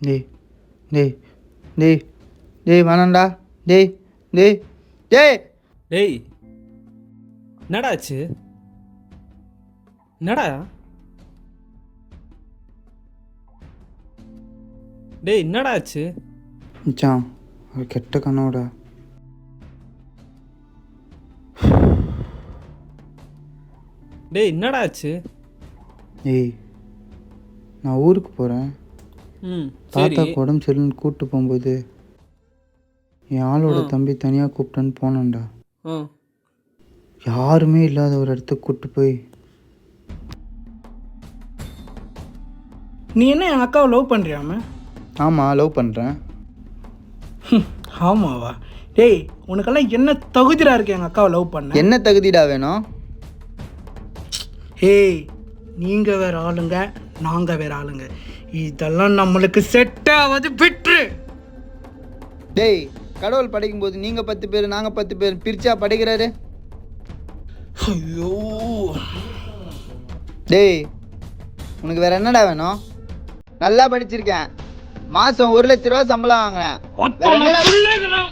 டேய் டேய் டேய் டேய் வேணாண்டா. டேய் டேய் டேய் டேய் என்னடா ஆச்சு? என்னடா டேய் என்னடா ஆச்சு? மச்சான் ஒரு கெட்ட கனவுட. டேய் என்னடா ஆச்சு? ஏய் நான் ஊருக்கு போகிறேன். சரி. தாத்தா உடம்பு சரியில்லைன்னு கூப்பிட்டு போகும்போது என் ஆளோட தம்பி தனியாக கூப்பிட்டேன்னு போனேன்டா. யாருமே இல்லாத ஒரு இடத்துக்கு கூப்பிட்டு போய். நீ என்ன என் அக்காவை லவ் பண்ணுறியாம? ஆமாம் லவ் பண்ணுறேன். ஆமாவா? டேய் உனக்கெல்லாம் என்ன தகுதிடா இருக்கு எங்கள் அக்காவை லவ் பண்ண? என்ன தகுதிடா வேணும்? ஹேய் நீங்கள் வேறு ஆளுங்க, நாங்கள் வேறு ஆளுங்க. இதெல்லாம் நம்மளுக்கு செட் ஆகாது, விட்டுரு. டேய் கடவுள் படைக்கும்போது நீங்கள் 10 பேர் நாங்கள் 10 பேர் பிரிச்சா படைக்கிறாரு. ஐயோ டேய் உனக்கு வேற என்னடா வேணும்? நல்லா படிச்சிருக்கேன், மாதம் 1 லட்ச ரூபா சம்பளம் வாங்குறேன். வேற என்னடா?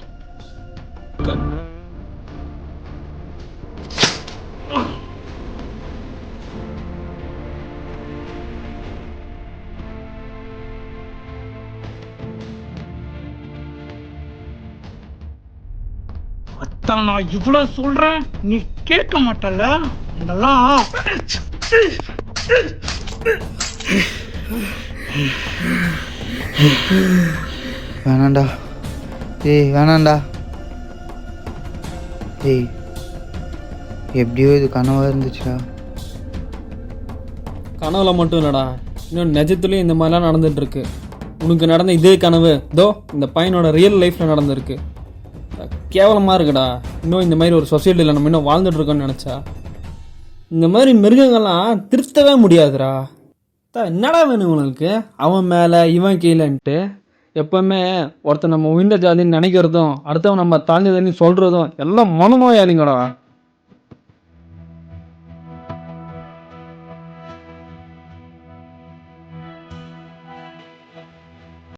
அத்தான் நான் இவ்வளோ சொல்கிறேன், நீ கேட்க மாட்டல. இதெல்லாம் வேணாண்டா. ஏய் வேணாண்டா. ஏய் எப்படியோ இது கனவாக இருந்துச்சுடா. கனவுல மட்டும் இல்லைடா, இன்னும் நிஜத்துலேயும் இந்த மாதிரிலாம் நடந்துகிட்ருக்கு. உனக்கு நடந்த இதே கனவு இதோ இந்த பையனோட ரியல் லைஃப்பில் நடந்திருக்கு. கேவலமாக இருக்குடா. இன்னும் இந்த மாதிரி ஒரு சொசைட்டியில் நம்ம இன்னும் வாழ்ந்துட்டுருக்கோன்னு நினச்சா. இந்த மாதிரி மிருகங்கள்லாம் திருத்தவே முடியாதுடா. என்னடா வேணும் உனக்கு? அவன் மேலே இவன் கீழேன்ட்டு எப்போவுமே ஒருத்தர் நம்ம உயர்ந்த ஜாதின்னு நினைக்கிறதும் அடுத்தவன் நம்ம தாழ்ந்த ஜாதின்னு சொல்கிறதும் எல்லாம் மனநோயாளிங்கடா.